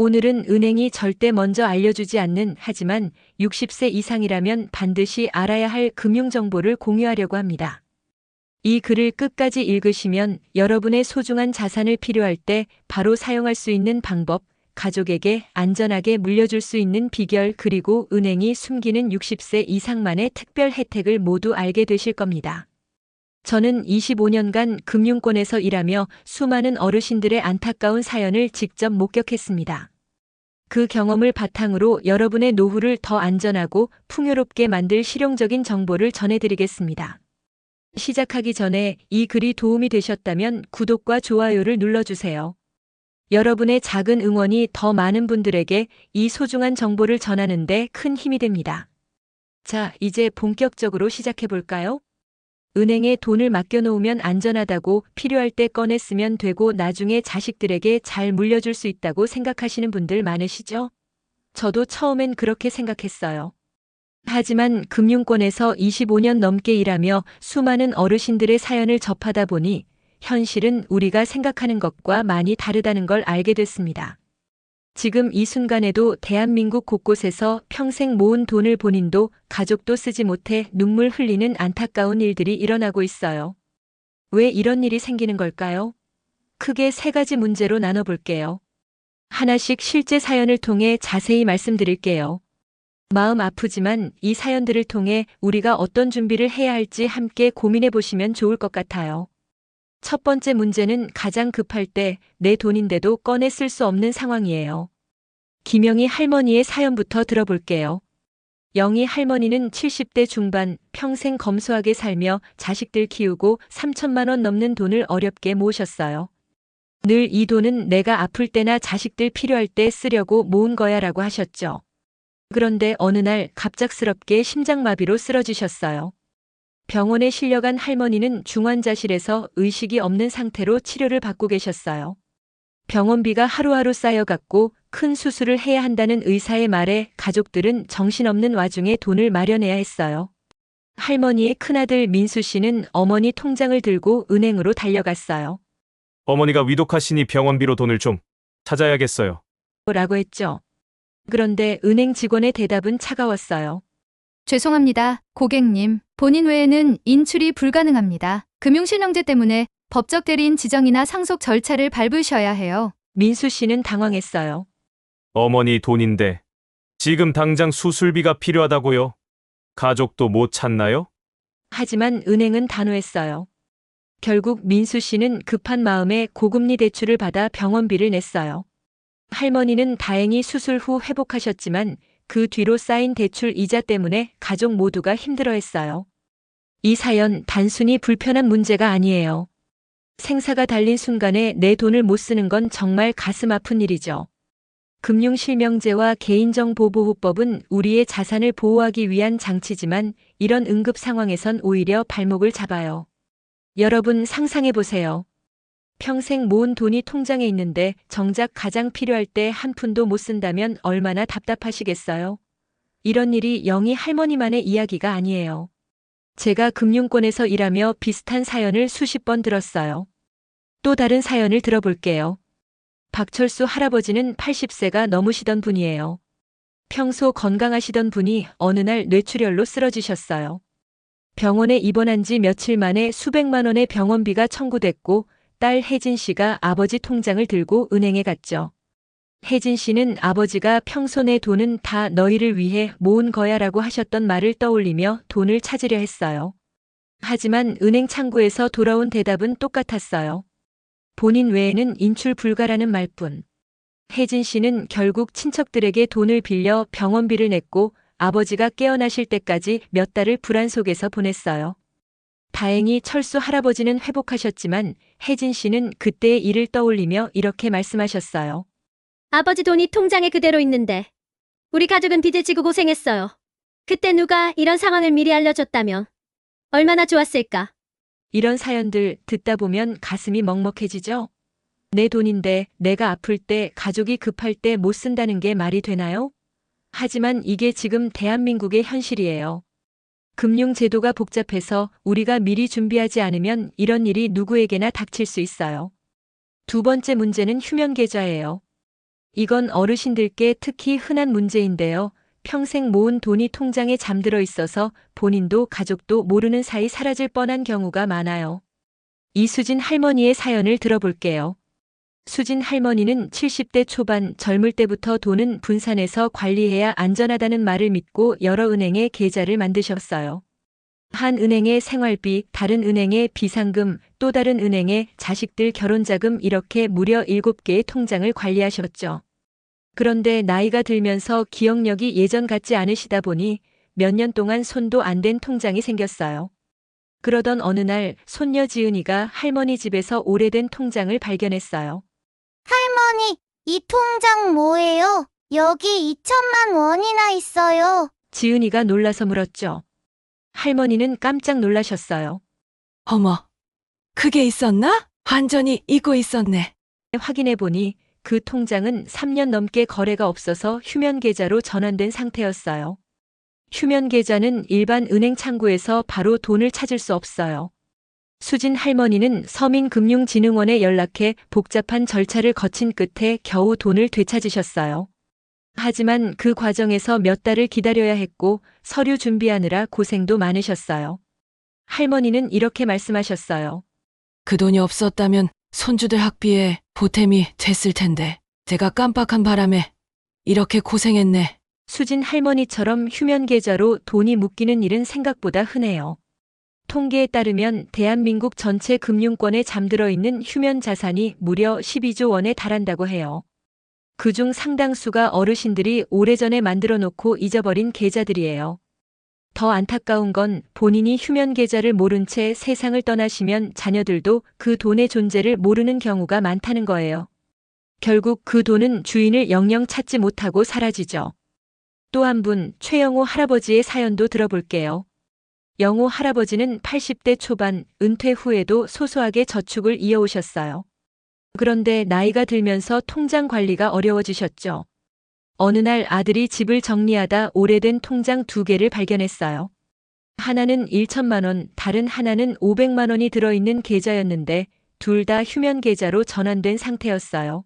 오늘은 은행이 절대 먼저 알려주지 않는, 하지만 60세 이상이라면 반드시 알아야 할 금융정보를 공유하려고 합니다. 이 글을 끝까지 읽으시면 여러분의 소중한 자산을 필요할 때 바로 사용할 수 있는 방법, 가족에게 안전하게 물려줄 수 있는 비결, 그리고 은행이 숨기는 60세 이상만의 특별 혜택을 모두 알게 되실 겁니다. 저는 25년간 금융권에서 일하며 수많은 어르신들의 안타까운 사연을 직접 목격했습니다. 그 경험을 바탕으로 여러분의 노후를 더 안전하고 풍요롭게 만들 실용적인 정보를 전해드리겠습니다. 시작하기 전에 이 글이 도움이 되셨다면 구독과 좋아요를 눌러주세요. 여러분의 작은 응원이 더 많은 분들에게 이 소중한 정보를 전하는 데 큰 힘이 됩니다. 자, 이제 본격적으로 시작해볼까요? 은행에 돈을 맡겨놓으면 안전하다고, 필요할 때 꺼내 쓰면 되고 나중에 자식들에게 잘 물려줄 수 있다고 생각하시는 분들 많으시죠? 저도 처음엔 그렇게 생각했어요. 하지만 금융권에서 25년 넘게 일하며 수많은 어르신들의 사연을 접하다 보니 현실은 우리가 생각하는 것과 많이 다르다는 걸 알게 됐습니다. 지금 이 순간에도 대한민국 곳곳에서 평생 모은 돈을 본인도 가족도 쓰지 못해 눈물 흘리는 안타까운 일들이 일어나고 있어요. 왜 이런 일이 생기는 걸까요? 크게 세 가지 문제로 나눠볼게요. 하나씩 실제 사연을 통해 자세히 말씀드릴게요. 마음 아프지만 이 사연들을 통해 우리가 어떤 준비를 해야 할지 함께 고민해 보시면 좋을 것 같아요. 첫 번째 문제는 가장 급할 때 내 돈인데도 꺼내 쓸 수 없는 상황이에요. 김영희 할머니의 사연부터 들어볼게요. 영희 할머니는 70대 중반, 평생 검소하게 살며 자식들 키우고 3천만 원 넘는 돈을 어렵게 모으셨어요. 늘 이 돈은 내가 아플 때나 자식들 필요할 때 쓰려고 모은 거야라고 하셨죠. 그런데 어느 날 갑작스럽게 심장마비로 쓰러지셨어요. 병원에 실려간 할머니는 중환자실에서 의식이 없는 상태로 치료를 받고 계셨어요. 병원비가 하루하루 쌓여갔고 큰 수술을 해야 한다는 의사의 말에 가족들은 정신없는 와중에 돈을 마련해야 했어요. 할머니의 큰아들 민수 씨는 어머니 통장을 들고 은행으로 달려갔어요. 어머니가 위독하시니 병원비로 돈을 좀 찾아야겠어요. 라고 했죠. 그런데 은행 직원의 대답은 차가웠어요. 죄송합니다, 고객님. 본인 외에는 인출이 불가능합니다. 금융실명제 때문에 법적 대리인 지정이나 상속 절차를 밟으셔야 해요. 민수 씨는 당황했어요. 어머니 돈인데 지금 당장 수술비가 필요하다고요? 가족도 못 찾나요? 하지만 은행은 단호했어요. 결국 민수 씨는 급한 마음에 고금리 대출을 받아 병원비를 냈어요. 할머니는 다행히 수술 후 회복하셨지만 그 뒤로 쌓인 대출 이자 때문에 가족 모두가 힘들어했어요. 이 사연 단순히 불편한 문제가 아니에요. 생사가 달린 순간에 내 돈을 못 쓰는 건 정말 가슴 아픈 일이죠. 금융실명제와 개인정보보호법은 우리의 자산을 보호하기 위한 장치지만 이런 응급 상황에선 오히려 발목을 잡아요. 여러분 상상해 보세요. 평생 모은 돈이 통장에 있는데 정작 가장 필요할 때 한 푼도 못 쓴다면 얼마나 답답하시겠어요? 이런 일이 영희 할머니만의 이야기가 아니에요. 제가 금융권에서 일하며 비슷한 사연을 수십 번 들었어요. 또 다른 사연을 들어볼게요. 박철수 할아버지는 80세가 넘으시던 분이에요. 평소 건강하시던 분이 어느 날 뇌출혈로 쓰러지셨어요. 병원에 입원한 지 며칠 만에 수백만 원의 병원비가 청구됐고 딸 혜진 씨가 아버지 통장을 들고 은행에 갔죠. 혜진 씨는 아버지가 평소 내 돈은 다 너희를 위해 모은 거야라고 하셨던 말을 떠올리며 돈을 찾으려 했어요. 하지만 은행 창구에서 돌아온 대답은 똑같았어요. 본인 외에는 인출 불가라는 말뿐. 혜진 씨는 결국 친척들에게 돈을 빌려 병원비를 냈고 아버지가 깨어나실 때까지 몇 달을 불안 속에서 보냈어요. 다행히 철수 할아버지는 회복하셨지만 혜진 씨는 그때의 일을 떠올리며 이렇게 말씀하셨어요. 아버지 돈이 통장에 그대로 있는데 우리 가족은 빚을 지고 고생했어요. 그때 누가 이런 상황을 미리 알려줬다면 얼마나 좋았을까. 이런 사연들 듣다 보면 가슴이 먹먹해지죠? 내 돈인데 내가 아플 때, 가족이 급할 때 못 쓴다는 게 말이 되나요? 하지만 이게 지금 대한민국의 현실이에요. 금융제도가 복잡해서 우리가 미리 준비하지 않으면 이런 일이 누구에게나 닥칠 수 있어요. 두 번째 문제는 휴면계좌예요. 이건 어르신들께 특히 흔한 문제인데요. 평생 모은 돈이 통장에 잠들어 있어서 본인도 가족도 모르는 사이 사라질 뻔한 경우가 많아요. 이수진 할머니의 사연을 들어볼게요. 수진 할머니는 70대 초반 젊을 때부터 돈은 분산해서 관리해야 안전하다는 말을 믿고 여러 은행에 계좌를 만드셨어요. 한 은행에 생활비, 다른 은행에 비상금, 또 다른 은행에 자식들 결혼자금 이렇게 무려 7개의 통장을 관리하셨죠. 그런데 나이가 들면서 기억력이 예전 같지 않으시다 보니 몇 년 동안 손도 안 댄 통장이 생겼어요. 그러던 어느 날 손녀 지은이가 할머니 집에서 오래된 통장을 발견했어요. 할머니, 이 통장 뭐예요? 여기 2천만 원이나 있어요. 지은이가 놀라서 물었죠. 할머니는 깜짝 놀라셨어요. 어머, 그게 있었나? 완전히 잊고 있었네. 확인해 보니 그 통장은 3년 넘게 거래가 없어서 휴면 계좌로 전환된 상태였어요. 휴면 계좌는 일반 은행 창구에서 바로 돈을 찾을 수 없어요. 수진 할머니는 서민금융진흥원에 연락해 복잡한 절차를 거친 끝에 겨우 돈을 되찾으셨어요. 하지만 그 과정에서 몇 달을 기다려야 했고 서류 준비하느라 고생도 많으셨어요. 할머니는 이렇게 말씀하셨어요. 그 돈이 없었다면 손주들 학비에 보탬이 됐을 텐데 제가 깜빡한 바람에 이렇게 고생했네. 수진 할머니처럼 휴면 계좌로 돈이 묶이는 일은 생각보다 흔해요. 통계에 따르면 대한민국 전체 금융권에 잠들어 있는 휴면 자산이 무려 12조 원에 달한다고 해요. 그중 상당수가 어르신들이 오래전에 만들어 놓고 잊어버린 계좌들이에요. 더 안타까운 건 본인이 휴면 계좌를 모른 채 세상을 떠나시면 자녀들도 그 돈의 존재를 모르는 경우가 많다는 거예요. 결국 그 돈은 주인을 영영 찾지 못하고 사라지죠. 또 한 분, 최영호 할아버지의 사연도 들어볼게요. 영호 할아버지는 80대 초반, 은퇴 후에도 소소하게 저축을 이어오셨어요. 그런데 나이가 들면서 통장 관리가 어려워지셨죠. 어느 날 아들이 집을 정리하다 오래된 통장 2개를 발견했어요. 하나는 1천만 원, 다른 하나는 500만 원이 들어있는 계좌였는데 둘 다 휴면 계좌로 전환된 상태였어요.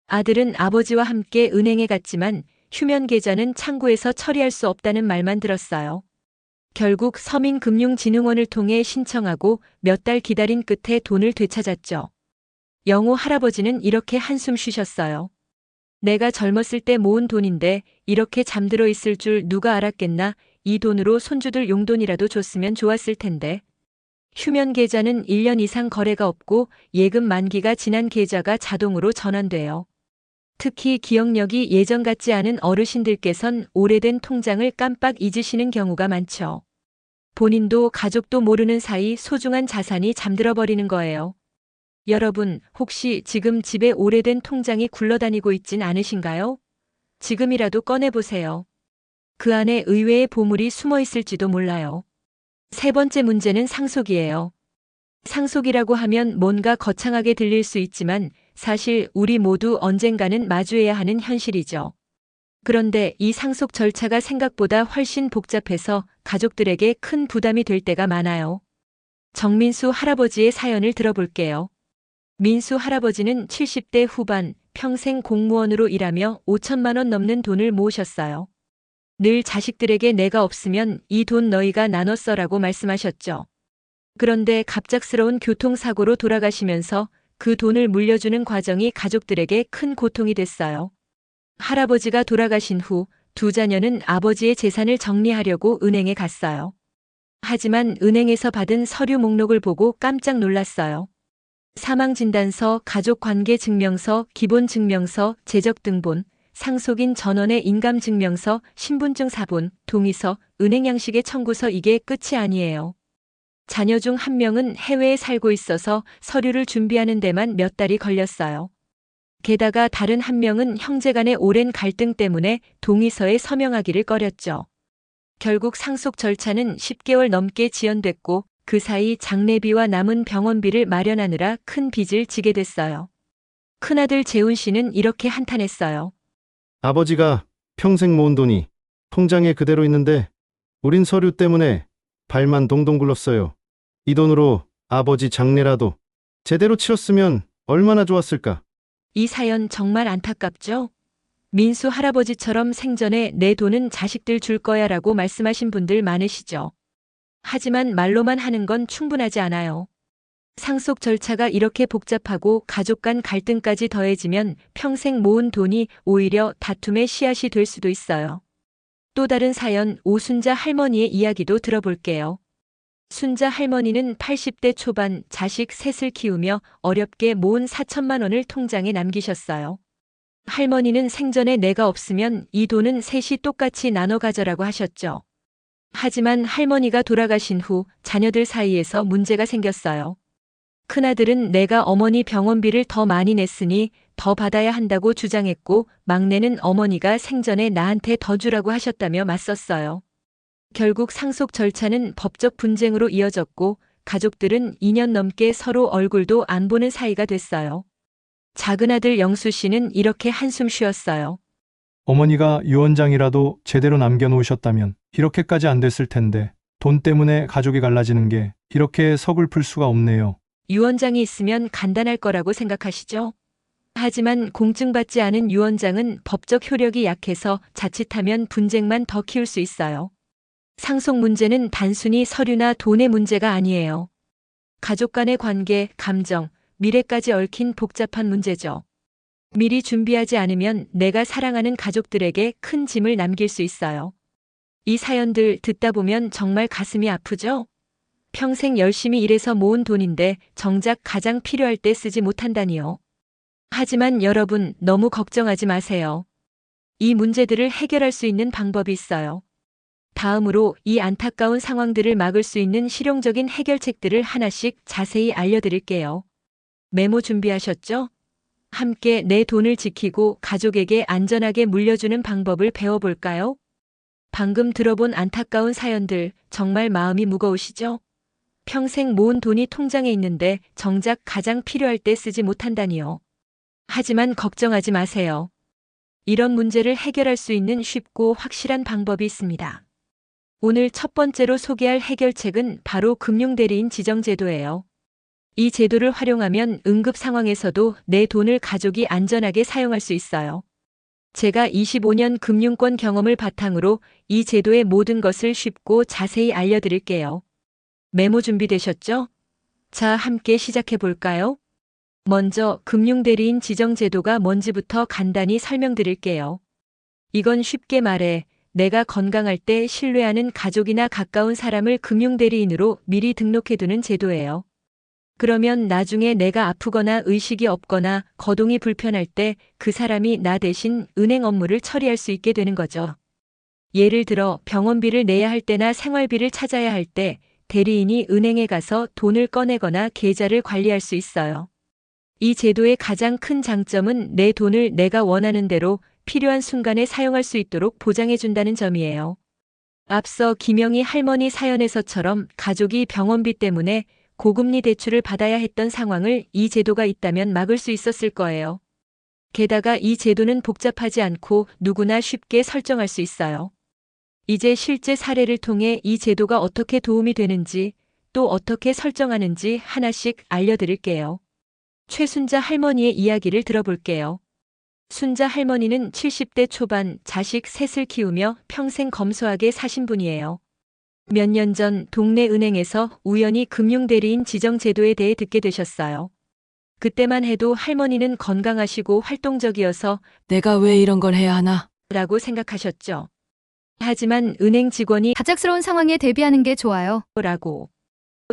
아들은 아버지와 함께 은행에 갔지만 휴면 계좌는 창구에서 처리할 수 없다는 말만 들었어요. 결국 서민금융진흥원을 통해 신청하고 몇 달 기다린 끝에 돈을 되찾았죠. 영호 할아버지는 이렇게 한숨 쉬셨어요. 내가 젊었을 때 모은 돈인데 이렇게 잠들어 있을 줄 누가 알았겠나. 이 돈으로 손주들 용돈이라도 줬으면 좋았을 텐데. 휴면 계좌는 1년 이상 거래가 없고 예금 만기가 지난 계좌가 자동으로 전환돼요. 특히 기억력이 예전 같지 않은 어르신들께선 오래된 통장을 깜빡 잊으시는 경우가 많죠. 본인도 가족도 모르는 사이 소중한 자산이 잠들어 버리는 거예요. 여러분, 혹시 지금 집에 오래된 통장이 굴러다니고 있진 않으신가요? 지금이라도 꺼내보세요. 그 안에 의외의 보물이 숨어 있을지도 몰라요. 세 번째 문제는 상속이에요. 상속이라고 하면 뭔가 거창하게 들릴 수 있지만 사실 우리 모두 언젠가는 마주해야 하는 현실이죠. 그런데 이 상속 절차가 생각보다 훨씬 복잡해서 가족들에게 큰 부담이 될 때가 많아요. 정민수 할아버지의 사연을 들어볼게요. 민수 할아버지는 70대 후반 평생 공무원으로 일하며 5천만 원 넘는 돈을 모으셨어요. 늘 자식들에게 내가 없으면 이 돈 너희가 나눠 써라고 말씀하셨죠. 그런데 갑작스러운 교통사고로 돌아가시면서 그 돈을 물려주는 과정이 가족들에게 큰 고통이 됐어요. 할아버지가 돌아가신 후 두 자녀는 아버지의 재산을 정리하려고 은행에 갔어요. 하지만 은행에서 받은 서류 목록을 보고 깜짝 놀랐어요. 사망진단서, 가족관계증명서, 기본증명서, 재적등본, 상속인 전원의 인감증명서, 신분증 사본, 동의서, 은행 양식의 청구서 이게 끝이 아니에요. 자녀 중 한 명은 해외에 살고 있어서 서류를 준비하는 데만 몇 달이 걸렸어요. 게다가 다른 한 명은 형제간의 오랜 갈등 때문에 동의서에 서명하기를 꺼렸죠. 결국 상속 절차는 10개월 넘게 지연됐고 그 사이 장례비와 남은 병원비를 마련하느라 큰 빚을 지게 됐어요. 큰아들 재훈 씨는 이렇게 한탄했어요. 아버지가 평생 모은 돈이 통장에 그대로 있는데 우린 서류 때문에 발만 동동 굴렀어요. 이 돈으로 아버지 장례라도 제대로 치렀으면 얼마나 좋았을까. 이 사연 정말 안타깝죠? 민수 할아버지처럼 생전에 내 돈은 자식들 줄 거야 라고 말씀하신 분들 많으시죠? 하지만 말로만 하는 건 충분하지 않아요. 상속 절차가 이렇게 복잡하고 가족 간 갈등까지 더해지면 평생 모은 돈이 오히려 다툼의 씨앗이 될 수도 있어요. 또 다른 사연 오순자 할머니의 이야기도 들어볼게요. 순자 할머니는 80대 초반 자식 셋을 키우며 어렵게 모은 4천만 원을 통장에 남기셨어요. 할머니는 생전에 내가 없으면 이 돈은 셋이 똑같이 나눠 가져라고 하셨죠. 하지만 할머니가 돌아가신 후 자녀들 사이에서 문제가 생겼어요. 큰아들은 내가 어머니 병원비를 더 많이 냈으니 더 받아야 한다고 주장했고, 막내는 어머니가 생전에 나한테 더 주라고 하셨다며 맞섰어요. 결국 상속 절차는 법적 분쟁으로 이어졌고, 가족들은 2년 넘게 서로 얼굴도 안 보는 사이가 됐어요. 작은아들 영수 씨는 이렇게 한숨 쉬었어요. 어머니가 유언장이라도 제대로 남겨놓으셨다면 이렇게까지 안 됐을 텐데 돈 때문에 가족이 갈라지는 게 이렇게 서글플 수가 없네요. 유언장이 있으면 간단할 거라고 생각하시죠? 하지만 공증받지 않은 유언장은 법적 효력이 약해서 자칫하면 분쟁만 더 키울 수 있어요. 상속 문제는 단순히 서류나 돈의 문제가 아니에요. 가족 간의 관계, 감정, 미래까지 얽힌 복잡한 문제죠. 미리 준비하지 않으면 내가 사랑하는 가족들에게 큰 짐을 남길 수 있어요. 이 사연들 듣다 보면 정말 가슴이 아프죠? 평생 열심히 일해서 모은 돈인데 정작 가장 필요할 때 쓰지 못한다니요. 하지만 여러분 너무 걱정하지 마세요. 이 문제들을 해결할 수 있는 방법이 있어요. 다음으로 이 안타까운 상황들을 막을 수 있는 실용적인 해결책들을 하나씩 자세히 알려드릴게요. 메모 준비하셨죠? 함께 내 돈을 지키고 가족에게 안전하게 물려주는 방법을 배워볼까요? 방금 들어본 안타까운 사연들 정말 마음이 무거우시죠? 평생 모은 돈이 통장에 있는데 정작 가장 필요할 때 쓰지 못한다니요. 하지만 걱정하지 마세요. 이런 문제를 해결할 수 있는 쉽고 확실한 방법이 있습니다. 오늘 첫 번째로 소개할 해결책은 바로 금융대리인 지정제도예요. 이 제도를 활용하면 응급 상황에서도 내 돈을 가족이 안전하게 사용할 수 있어요. 제가 25년 금융권 경험을 바탕으로 이 제도의 모든 것을 쉽고 자세히 알려드릴게요. 메모 준비되셨죠? 자, 함께 시작해 볼까요? 먼저 금융대리인 지정제도가 뭔지부터 간단히 설명드릴게요. 이건 쉽게 말해 내가 건강할 때 신뢰하는 가족이나 가까운 사람을 금융대리인으로 미리 등록해두는 제도예요. 그러면 나중에 내가 아프거나 의식이 없거나 거동이 불편할 때 그 사람이 나 대신 은행 업무를 처리할 수 있게 되는 거죠. 예를 들어 병원비를 내야 할 때나 생활비를 찾아야 할 때 대리인이 은행에 가서 돈을 꺼내거나 계좌를 관리할 수 있어요. 이 제도의 가장 큰 장점은 내 돈을 내가 원하는 대로 필요한 순간에 사용할 수 있도록 보장해준다는 점이에요. 앞서 김영희 할머니 사연에서처럼 가족이 병원비 때문에 고금리 대출을 받아야 했던 상황을 이 제도가 있다면 막을 수 있었을 거예요. 게다가 이 제도는 복잡하지 않고 누구나 쉽게 설정할 수 있어요. 이제 실제 사례를 통해 이 제도가 어떻게 도움이 되는지 또 어떻게 설정하는지 하나씩 알려드릴게요. 최순자 할머니의 이야기를 들어볼게요. 순자 할머니는 70대 초반 자식 셋을 키우며 평생 검소하게 사신 분이에요. 몇 년 전 동네 은행에서 우연히 금융대리인 지정제도에 대해 듣게 되셨어요. 그때만 해도 할머니는 건강하시고 활동적이어서 내가 왜 이런 걸 해야 하나? 라고 생각하셨죠. 하지만 은행 직원이 갑작스러운 상황에 대비하는 게 좋아요. 라고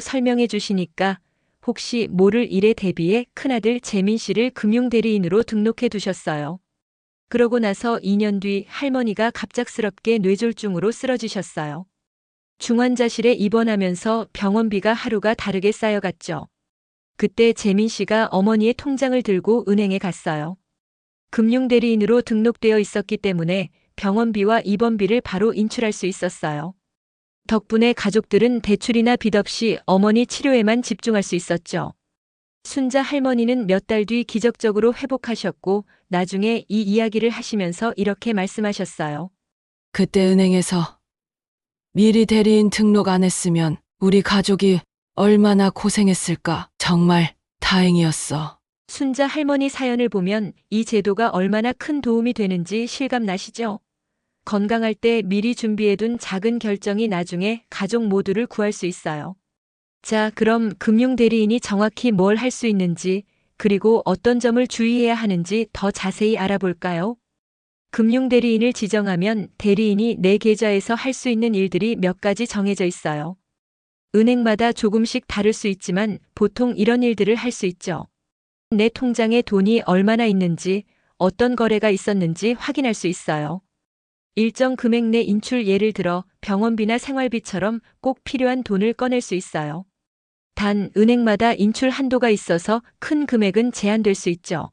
설명해 주시니까 혹시 모를 일에 대비해 큰아들 재민 씨를 금융대리인으로 등록해 두셨어요. 그러고 나서 2년 뒤 할머니가 갑작스럽게 뇌졸중으로 쓰러지셨어요. 중환자실에 입원하면서 병원비가 하루가 다르게 쌓여갔죠. 그때 재민 씨가 어머니의 통장을 들고 은행에 갔어요. 금융대리인으로 등록되어 있었기 때문에 병원비와 입원비를 바로 인출할 수 있었어요. 덕분에 가족들은 대출이나 빚 없이 어머니 치료에만 집중할 수 있었죠. 순자 할머니는 몇 달 뒤 기적적으로 회복하셨고 나중에 이 이야기를 하시면서 이렇게 말씀하셨어요. 그때 은행에서 미리 대리인 등록 안 했으면 우리 가족이 얼마나 고생했을까. 정말 다행이었어. 순자 할머니 사연을 보면 이 제도가 얼마나 큰 도움이 되는지 실감 나시죠? 건강할 때 미리 준비해둔 작은 결정이 나중에 가족 모두를 구할 수 있어요. 자, 그럼 금융대리인이 정확히 뭘 할 수 있는지, 그리고 어떤 점을 주의해야 하는지 더 자세히 알아볼까요? 금융대리인을 지정하면 대리인이 내 계좌에서 할 수 있는 일들이 몇 가지 정해져 있어요. 은행마다 조금씩 다를 수 있지만 보통 이런 일들을 할 수 있죠. 내 통장에 돈이 얼마나 있는지, 어떤 거래가 있었는지 확인할 수 있어요. 일정 금액 내 인출, 예를 들어 병원비나 생활비처럼 꼭 필요한 돈을 꺼낼 수 있어요. 단, 은행마다 인출 한도가 있어서 큰 금액은 제한될 수 있죠.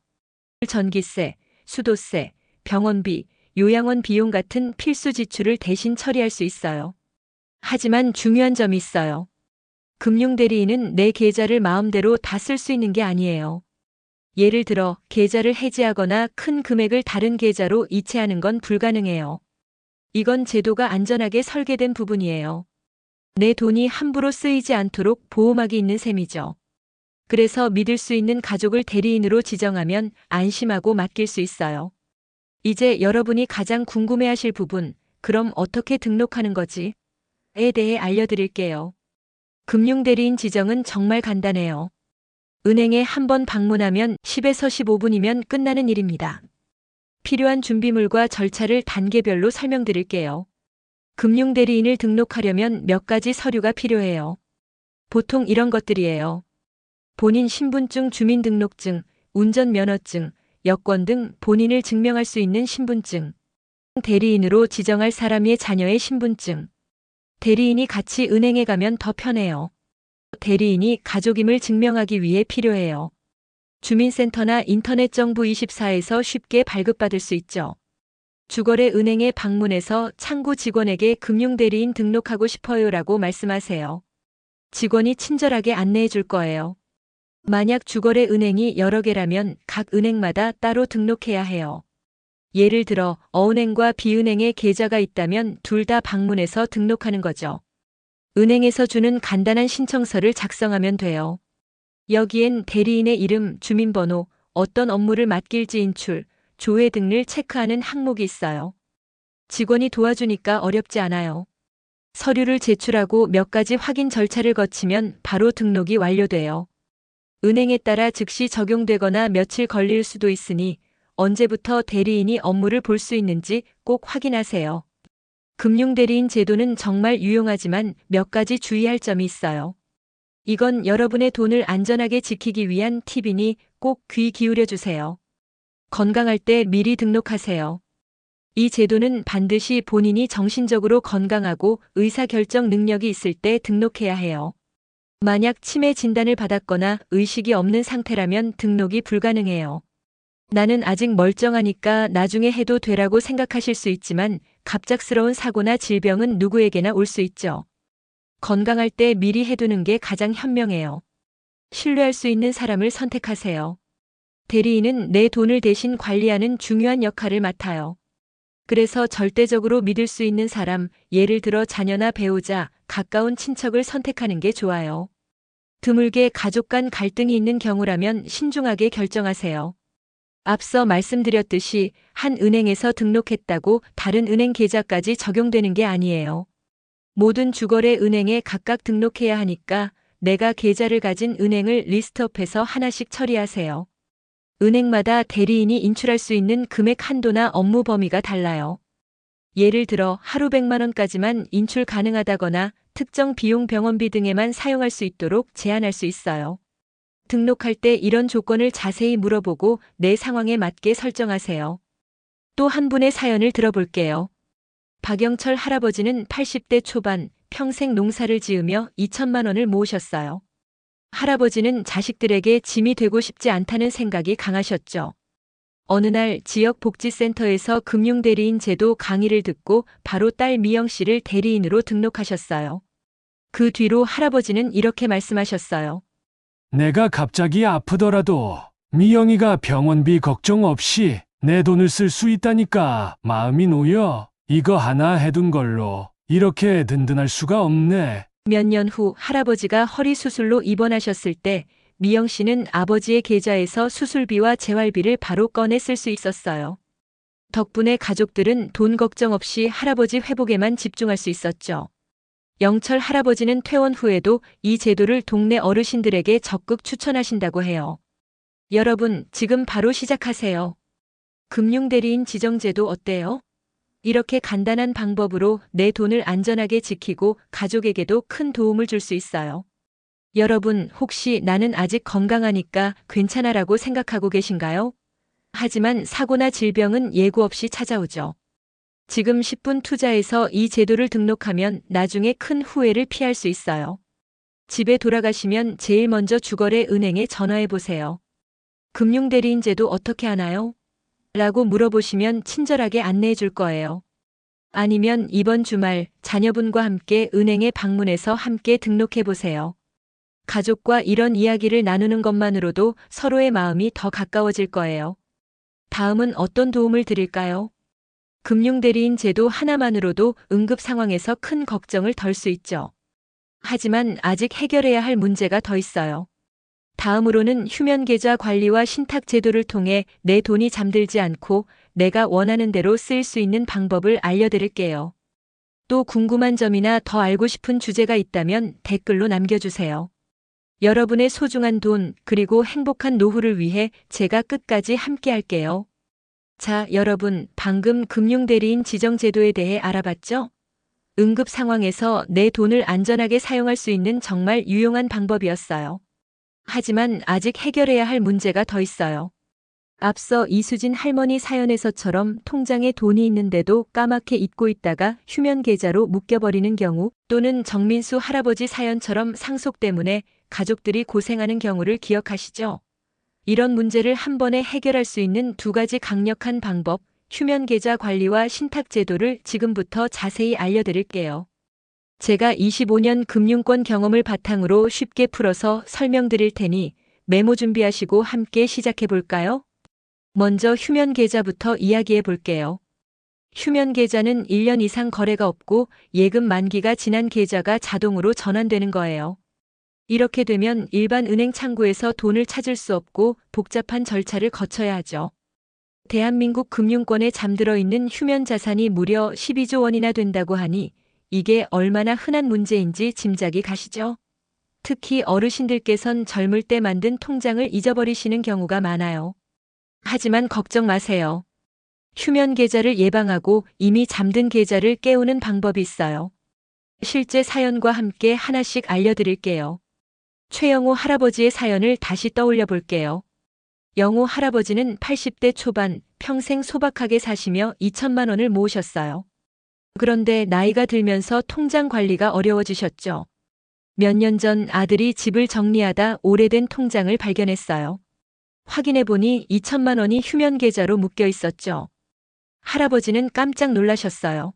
전기세, 수도세, 병원비, 요양원 비용 같은 필수 지출을 대신 처리할 수 있어요. 하지만 중요한 점이 있어요. 금융대리인은 내 계좌를 마음대로 다 쓸 수 있는 게 아니에요. 예를 들어 계좌를 해지하거나 큰 금액을 다른 계좌로 이체하는 건 불가능해요. 이건 제도가 안전하게 설계된 부분이에요. 내 돈이 함부로 쓰이지 않도록 보호막이 있는 셈이죠. 그래서 믿을 수 있는 가족을 대리인으로 지정하면 안심하고 맡길 수 있어요. 이제 여러분이 가장 궁금해하실 부분, 그럼 어떻게 등록하는 거지? 에 대해 알려드릴게요. 금융대리인 지정은 정말 간단해요. 은행에 한번 방문하면 10에서 15분이면 끝나는 일입니다. 필요한 준비물과 절차를 단계별로 설명드릴게요. 금융대리인을 등록하려면 몇 가지 서류가 필요해요. 보통 이런 것들이에요. 본인 신분증, 주민등록증, 운전면허증, 여권 등 본인을 증명할 수 있는 신분증, 대리인으로 지정할 사람의 자녀의 신분증. 대리인이 같이 은행에 가면 더 편해요. 대리인이 가족임을 증명하기 위해 필요해요. 주민센터나 인터넷 정부 24에서 쉽게 발급받을 수 있죠. 주거래 은행에 방문해서 창구 직원에게 금융대리인 등록하고 싶어요라고 말씀하세요. 직원이 친절하게 안내해 줄 거예요. 만약 주거래 은행이 여러 개라면 각 은행마다 따로 등록해야 해요. 예를 들어 어은행과 비은행에 계좌가 있다면 둘 다 방문해서 등록하는 거죠. 은행에서 주는 간단한 신청서를 작성하면 돼요. 여기엔 대리인의 이름, 주민번호, 어떤 업무를 맡길지, 인출, 조회 등을 체크하는 항목이 있어요. 직원이 도와주니까 어렵지 않아요. 서류를 제출하고 몇 가지 확인 절차를 거치면 바로 등록이 완료돼요. 은행에 따라 즉시 적용되거나 며칠 걸릴 수도 있으니 언제부터 대리인이 업무를 볼 수 있는지 꼭 확인하세요. 금융대리인 제도는 정말 유용하지만 몇 가지 주의할 점이 있어요. 이건 여러분의 돈을 안전하게 지키기 위한 팁이니 꼭 귀 기울여 주세요. 건강할 때 미리 등록하세요. 이 제도는 반드시 본인이 정신적으로 건강하고 의사결정 능력이 있을 때 등록해야 해요. 만약 치매 진단을 받았거나 의식이 없는 상태라면 등록이 불가능해요. 나는 아직 멀쩡하니까 나중에 해도 되라고 생각하실 수 있지만 갑작스러운 사고나 질병은 누구에게나 올 수 있죠. 건강할 때 미리 해두는 게 가장 현명해요. 신뢰할 수 있는 사람을 선택하세요. 대리인은 내 돈을 대신 관리하는 중요한 역할을 맡아요. 그래서 절대적으로 믿을 수 있는 사람, 예를 들어 자녀나 배우자, 가까운 친척을 선택하는 게 좋아요. 드물게 가족 간 갈등이 있는 경우라면 신중하게 결정하세요. 앞서 말씀드렸듯이 한 은행에서 등록했다고 다른 은행 계좌까지 적용되는 게 아니에요. 모든 주거래 은행에 각각 등록해야 하니까 내가 계좌를 가진 은행을 리스트업해서 하나씩 처리하세요. 은행마다 대리인이 인출할 수 있는 금액 한도나 업무 범위가 달라요. 예를 들어 하루 100만 원까지만 인출 가능하다거나 특정 비용, 병원비 등에만 사용할 수 있도록 제한할 수 있어요. 등록할 때 이런 조건을 자세히 물어보고 내 상황에 맞게 설정하세요. 또 한 분의 사연을 들어볼게요. 박영철 할아버지는 80대 초반 평생 농사를 지으며 2천만 원을 모으셨어요. 할아버지는 자식들에게 짐이 되고 싶지 않다는 생각이 강하셨죠. 어느 날 지역 복지센터에서 금융대리인 제도 강의를 듣고 바로 딸 미영 씨를 대리인으로 등록하셨어요. 그 뒤로 할아버지는 이렇게 말씀하셨어요. 내가 갑자기 아프더라도 미영이가 병원비 걱정 없이 내 돈을 쓸 수 있다니까 마음이 놓여. 이거 하나 해둔 걸로 이렇게 든든할 수가 없네. 몇 년 후 할아버지가 허리 수술로 입원하셨을 때 미영 씨는 아버지의 계좌에서 수술비와 재활비를 바로 꺼내 쓸 수 있었어요. 덕분에 가족들은 돈 걱정 없이 할아버지 회복에만 집중할 수 있었죠. 영철 할아버지는 퇴원 후에도 이 제도를 동네 어르신들에게 적극 추천하신다고 해요. 여러분, 지금 바로 시작하세요. 금융대리인 지정제도 어때요? 이렇게 간단한 방법으로 내 돈을 안전하게 지키고 가족에게도 큰 도움을 줄 수 있어요. 여러분, 혹시 나는 아직 건강하니까 괜찮아라고 생각하고 계신가요? 하지만 사고나 질병은 예고 없이 찾아오죠. 지금 10분 투자해서 이 제도를 등록하면 나중에 큰 후회를 피할 수 있어요. 집에 돌아가시면 제일 먼저 주거래 은행에 전화해 보세요. 금융대리인 제도 어떻게 하나요? 라고 물어보시면 친절하게 안내해 줄 거예요. 아니면 이번 주말 자녀분과 함께 은행에 방문해서 함께 등록해 보세요. 가족과 이런 이야기를 나누는 것만으로도 서로의 마음이 더 가까워질 거예요. 다음은 어떤 도움을 드릴까요? 금융대리인 제도 하나만으로도 응급 상황에서 큰 걱정을 덜 수 있죠. 하지만 아직 해결해야 할 문제가 더 있어요. 다음으로는 휴면계좌 관리와 신탁 제도를 통해 내 돈이 잠들지 않고 내가 원하는 대로 쓰일 수 있는 방법을 알려드릴게요. 또 궁금한 점이나 더 알고 싶은 주제가 있다면 댓글로 남겨주세요. 여러분의 소중한 돈 그리고 행복한 노후를 위해 제가 끝까지 함께 할게요. 자, 여러분, 방금 금융대리인 지정제도에 대해 알아봤죠? 응급 상황에서 내 돈을 안전하게 사용할 수 있는 정말 유용한 방법이었어요. 하지만 아직 해결해야 할 문제가 더 있어요. 앞서 이수진 할머니 사연에서처럼 통장에 돈이 있는데도 까맣게 잊고 있다가 휴면계좌로 묶여버리는 경우, 또는 정민수 할아버지 사연처럼 상속 때문에 가족들이 고생하는 경우를 기억하시죠? 이런 문제를 한 번에 해결할 수 있는 두 가지 강력한 방법, 휴면계좌 관리와 신탁 제도를 지금부터 자세히 알려드릴게요. 제가 25년 금융권 경험을 바탕으로 쉽게 풀어서 설명드릴 테니 메모 준비하시고 함께 시작해 볼까요? 먼저 휴면계좌부터 이야기해 볼게요. 휴면계좌는 1년 이상 거래가 없고 예금 만기가 지난 계좌가 자동으로 전환되는 거예요. 이렇게 되면 일반 은행 창구에서 돈을 찾을 수 없고 복잡한 절차를 거쳐야 하죠. 대한민국 금융권에 잠들어 있는 휴면 자산이 무려 12조 원이나 된다고 하니 이게 얼마나 흔한 문제인지 짐작이 가시죠? 특히 어르신들께선 젊을 때 만든 통장을 잊어버리시는 경우가 많아요. 하지만 걱정 마세요. 휴면 계좌를 예방하고 이미 잠든 계좌를 깨우는 방법이 있어요. 실제 사연과 함께 하나씩 알려드릴게요. 최영호 할아버지의 사연을 다시 떠올려 볼게요. 영호 할아버지는 80대 초반 평생 소박하게 사시며 2천만 원을 모으셨어요. 그런데 나이가 들면서 통장 관리가 어려워지셨죠. 몇 년 전 아들이 집을 정리하다 오래된 통장을 발견했어요. 확인해보니 2천만 원이 휴면 계좌로 묶여 있었죠. 할아버지는 깜짝 놀라셨어요.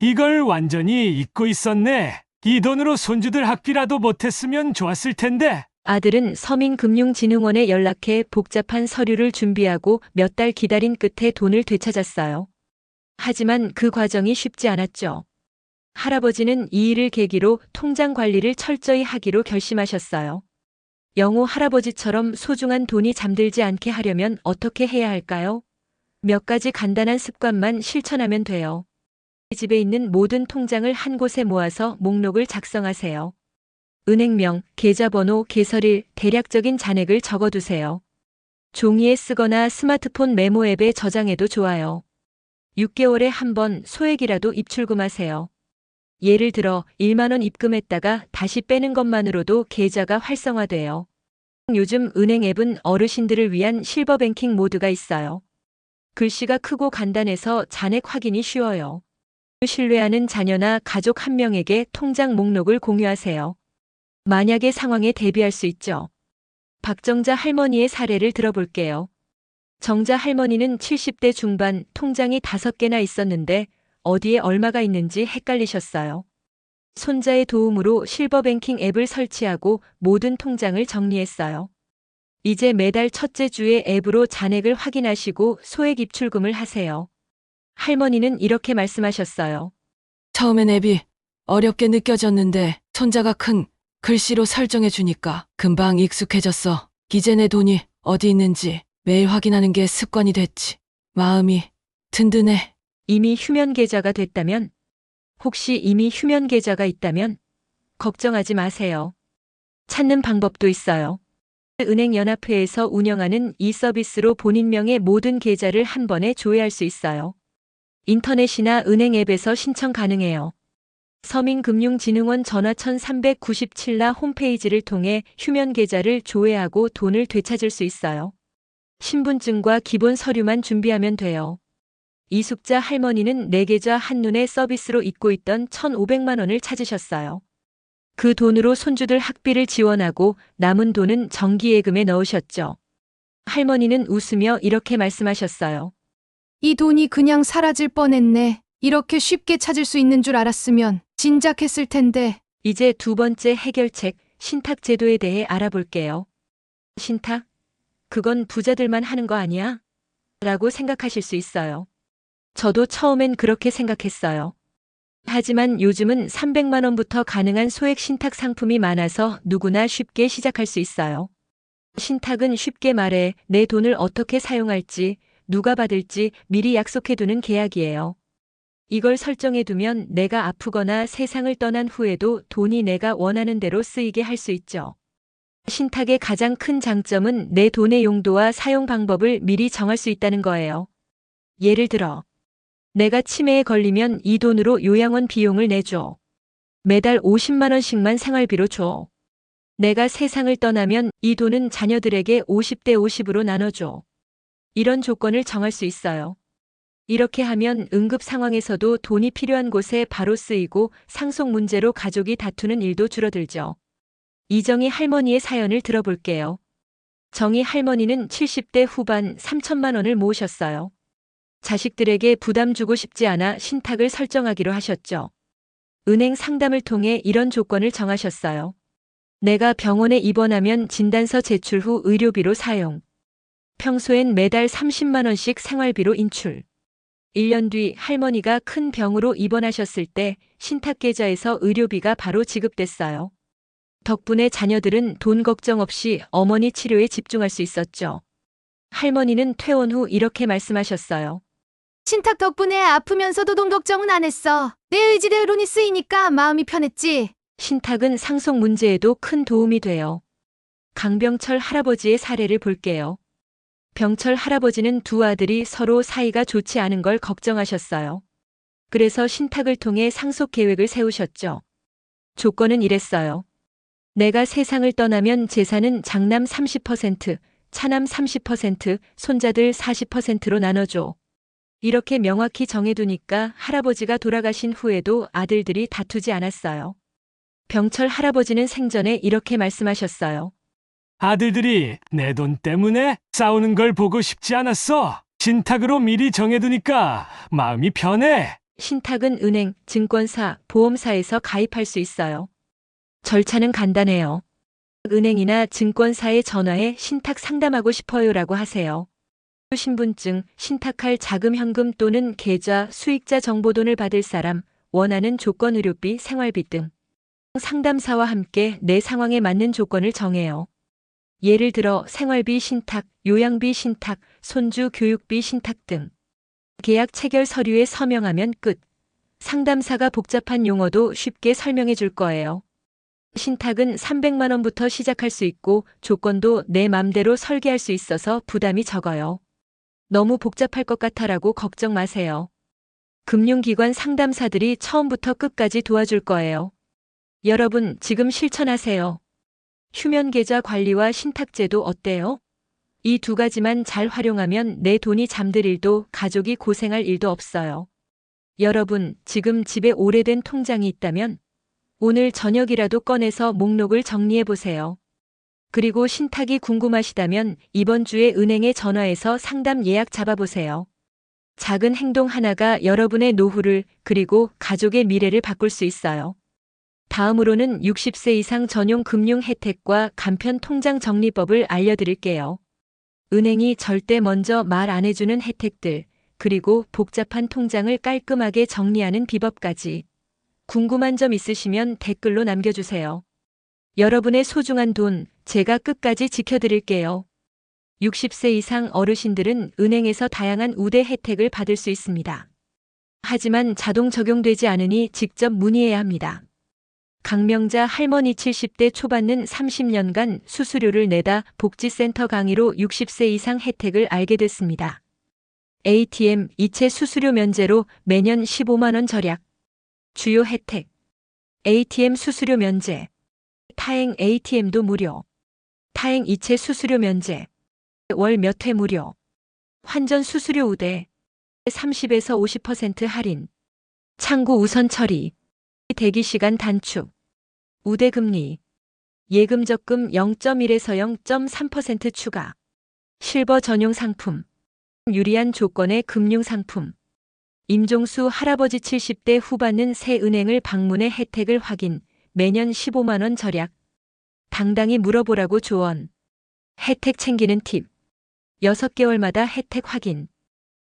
이걸 완전히 잊고 있었네. 이 돈으로 손주들 학비라도 못했으면 좋았을 텐데. 아들은 서민금융진흥원에 연락해 복잡한 서류를 준비하고 몇 달 기다린 끝에 돈을 되찾았어요. 하지만 그 과정이 쉽지 않았죠. 할아버지는 이 일을 계기로 통장 관리를 철저히 하기로 결심하셨어요. 영호 할아버지처럼 소중한 돈이 잠들지 않게 하려면 어떻게 해야 할까요? 몇 가지 간단한 습관만 실천하면 돼요. 집에 있는 모든 통장을 한 곳에 모아서 목록을 작성하세요. 은행명, 계좌번호, 개설일, 대략적인 잔액을 적어두세요. 종이에 쓰거나 스마트폰 메모 앱에 저장해도 좋아요. 6개월에 한 번 소액이라도 입출금하세요. 예를 들어 1만 원 입금했다가 다시 빼는 것만으로도 계좌가 활성화돼요. 요즘 은행 앱은 어르신들을 위한 실버뱅킹 모드가 있어요. 글씨가 크고 간단해서 잔액 확인이 쉬워요. 신뢰하는 자녀나 가족 한 명에게 통장 목록을 공유하세요. 만약의 상황에 대비할 수 있죠. 박정자 할머니의 사례를 들어볼게요. 정자 할머니는 70대 중반 통장이 5개나 있었는데 어디에 얼마가 있는지 헷갈리셨어요. 손자의 도움으로 실버뱅킹 앱을 설치하고 모든 통장을 정리했어요. 이제 매달 첫째 주에 앱으로 잔액을 확인하시고 소액 입출금을 하세요. 할머니는 이렇게 말씀하셨어요. 처음엔 앱이 어렵게 느껴졌는데 손자가 큰 글씨로 설정해 주니까 금방 익숙해졌어. 이제 내 돈이 어디 있는지 매일 확인하는 게 습관이 됐지. 마음이 든든해. 이미 휴면 계좌가 됐다면, 혹시 이미 휴면 계좌가 있다면 걱정하지 마세요. 찾는 방법도 있어요. 은행연합회에서 운영하는 이 서비스로 본인 명의 모든 계좌를 한 번에 조회할 수 있어요. 인터넷이나 은행 앱에서 신청 가능해요. 서민금융진흥원 전화 1397나 홈페이지를 통해 휴면 계좌를 조회하고 돈을 되찾을 수 있어요. 신분증과 기본 서류만 준비하면 돼요. 이숙자 할머니는 내 계좌 한눈에 서비스로 잊고 있던 1,500만 원을 찾으셨어요. 그 돈으로 손주들 학비를 지원하고 남은 돈은 정기예금에 넣으셨죠. 할머니는 웃으며 이렇게 말씀하셨어요. 이 돈이 그냥 사라질 뻔했네. 이렇게 쉽게 찾을 수 있는 줄 알았으면 진작 했을 텐데. 이제 두 번째 해결책, 신탁 제도에 대해 알아볼게요. 신탁? 그건 부자들만 하는 거 아니야? 라고 생각하실 수 있어요. 저도 처음엔 그렇게 생각했어요. 하지만 요즘은 300만 원부터 가능한 소액 신탁 상품이 많아서 누구나 쉽게 시작할 수 있어요. 신탁은 쉽게 말해 내 돈을 어떻게 사용할지, 누가 받을지 미리 약속해두는 계약이에요. 이걸 설정해두면 내가 아프거나 세상을 떠난 후에도 돈이 내가 원하는 대로 쓰이게 할 수 있죠. 신탁의 가장 큰 장점은 내 돈의 용도와 사용 방법을 미리 정할 수 있다는 거예요. 예를 들어, 내가 치매에 걸리면 이 돈으로 요양원 비용을 내줘. 매달 50만 원씩만 생활비로 줘. 내가 세상을 떠나면 이 돈은 자녀들에게 50대 50으로 나눠줘. 이런 조건을 정할 수 있어요. 이렇게 하면 응급 상황에서도 돈이 필요한 곳에 바로 쓰이고 상속 문제로 가족이 다투는 일도 줄어들죠. 이정희 할머니의 사연을 들어볼게요. 정희 할머니는 70대 후반 3천만 원을 모으셨어요. 자식들에게 부담 주고 싶지 않아 신탁을 설정하기로 하셨죠. 은행 상담을 통해 이런 조건을 정하셨어요. 내가 병원에 입원하면 진단서 제출 후 의료비로 사용. 평소엔 매달 30만 원씩 생활비로 인출. 1년 뒤 할머니가 큰 병으로 입원하셨을 때 신탁 계좌에서 의료비가 바로 지급됐어요. 덕분에 자녀들은 돈 걱정 없이 어머니 치료에 집중할 수 있었죠. 할머니는 퇴원 후 이렇게 말씀하셨어요. 신탁 덕분에 아프면서도 돈 걱정은 안 했어. 내 의지대로니 쓰이니까 마음이 편했지. 신탁은 상속 문제에도 큰 도움이 돼요. 강병철 할아버지의 사례를 볼게요. 병철 할아버지는 두 아들이 서로 사이가 좋지 않은 걸 걱정하셨어요. 그래서 신탁을 통해 상속 계획을 세우셨죠. 조건은 이랬어요. 내가 세상을 떠나면 재산은 장남 30%, 차남 30%, 손자들 40%로 나눠줘. 이렇게 명확히 정해두니까 할아버지가 돌아가신 후에도 아들들이 다투지 않았어요. 병철 할아버지는 생전에 이렇게 말씀하셨어요. 아들들이 내 돈 때문에 싸우는 걸 보고 싶지 않았어. 신탁으로 미리 정해두니까 마음이 편해. 신탁은 은행, 증권사, 보험사에서 가입할 수 있어요. 절차는 간단해요. 은행이나 증권사에 전화해 신탁 상담하고 싶어요라고 하세요. 신분증, 신탁할 자금 현금 또는 계좌, 수익자 정보돈을 받을 사람, 원하는 조건 의료비, 생활비 등. 상담사와 함께 내 상황에 맞는 조건을 정해요. 예를 들어 생활비 신탁, 요양비 신탁, 손주 교육비 신탁 등. 계약 체결 서류에 서명하면 끝. 상담사가 복잡한 용어도 쉽게 설명해 줄 거예요. 신탁은 300만 원부터 시작할 수 있고 조건도 내 맘대로 설계할 수 있어서 부담이 적어요. 너무 복잡할 것 같아라고 걱정 마세요. 금융기관 상담사들이 처음부터 끝까지 도와줄 거예요. 여러분, 지금 실천하세요. 휴면 계좌 관리와 신탁제도 어때요? 이 두 가지만 잘 활용하면 내 돈이 잠들 일도 가족이 고생할 일도 없어요. 여러분, 지금 집에 오래된 통장이 있다면 오늘 저녁이라도 꺼내서 목록을 정리해 보세요. 그리고 신탁이 궁금하시다면 이번 주에 은행에 전화해서 상담 예약 잡아보세요. 작은 행동 하나가 여러분의 노후를 그리고 가족의 미래를 바꿀 수 있어요. 다음으로는 60세 이상 전용 금융 혜택과 간편 통장 정리법을 알려드릴게요. 은행이 절대 먼저 말 안 해주는 혜택들, 그리고 복잡한 통장을 깔끔하게 정리하는 비법까지. 궁금한 점 있으시면 댓글로 남겨주세요. 여러분의 소중한 돈 제가 끝까지 지켜드릴게요. 60세 이상 어르신들은 은행에서 다양한 우대 혜택을 받을 수 있습니다. 하지만 자동 적용되지 않으니 직접 문의해야 합니다. 강명자 할머니 70대 초반은 30년간 수수료를 내다 복지센터 강의로 60세 이상 혜택을 알게 됐습니다. ATM 이체 수수료 면제로 매년 15만 원 절약. 주요 혜택. ATM 수수료 면제. 타행 ATM도 무료. 타행 이체 수수료 면제. 월 몇 회 무료. 환전 수수료 우대. 30에서 50% 할인. 창구 우선 처리. 대기 시간 단축. 우대 금리. 예금 적금 0.1에서 0.3% 추가. 실버 전용 상품. 유리한 조건의 금융 상품. 임종수 할아버지 70대 후반은 새 은행을 방문해 혜택을 확인. 매년 15만 원 절약. 당당히 물어보라고 조언. 혜택 챙기는 팁. 6개월마다 혜택 확인.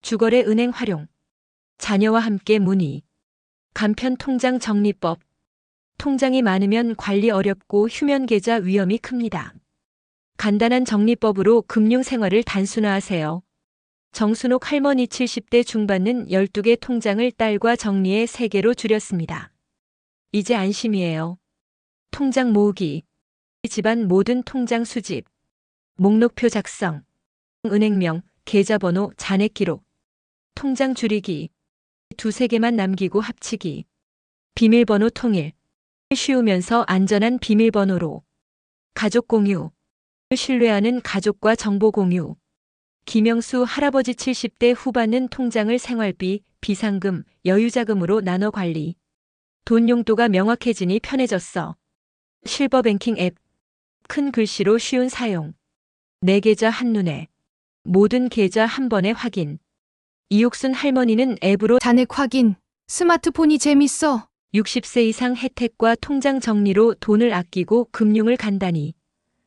주거래 은행 활용. 자녀와 함께 문의. 간편 통장 정리법. 통장이 많으면 관리 어렵고 휴면 계좌 위험이 큽니다. 간단한 정리법으로 금융 생활을 단순화하세요. 정순옥 할머니 70대 중반은 12개 통장을 딸과 정리해 3개로 줄였습니다. 이제 안심이에요. 통장 모으기. 집안 모든 통장 수집. 목록표 작성. 은행명, 계좌번호, 잔액 기록. 통장 줄이기. 2-3개만 남기고 합치기. 비밀번호 통일. 쉬우면서 안전한 비밀번호로. 가족 공유. 신뢰하는 가족과 정보 공유. 김영수 할아버지 70대 후반은 통장을 생활비, 비상금, 여유자금으로 나눠 관리. 돈 용도가 명확해지니 편해졌어. 실버뱅킹 앱. 큰 글씨로 쉬운 사용. 내 계좌 한눈에. 모든 계좌 한 번에 확인. 이옥순 할머니는 앱으로 잔액 확인. 스마트폰이 재밌어. 60세 이상 혜택과 통장 정리로 돈을 아끼고 금융을 간단히.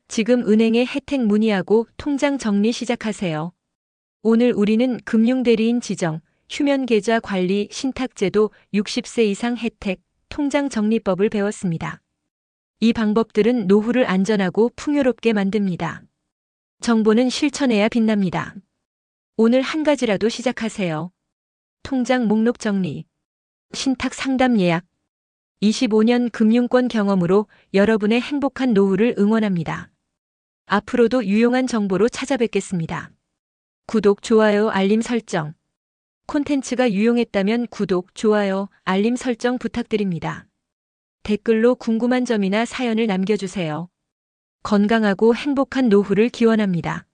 지금 은행에 혜택 문의하고 통장 정리 시작하세요. 오늘 우리는 금융대리인 지정, 휴면 계좌 관리, 신탁제도, 60세 이상 혜택, 통장 정리법을 배웠습니다. 이 방법들은 노후를 안전하고 풍요롭게 만듭니다. 정보는 실천해야 빛납니다. 오늘 한 가지라도 시작하세요. 통장 목록 정리. 신탁 상담 예약. 25년 금융권 경험으로 여러분의 행복한 노후를 응원합니다. 앞으로도 유용한 정보로 찾아뵙겠습니다. 구독, 좋아요, 알림 설정. 콘텐츠가 유용했다면 구독, 좋아요, 알림 설정 부탁드립니다. 댓글로 궁금한 점이나 사연을 남겨주세요. 건강하고 행복한 노후를 기원합니다.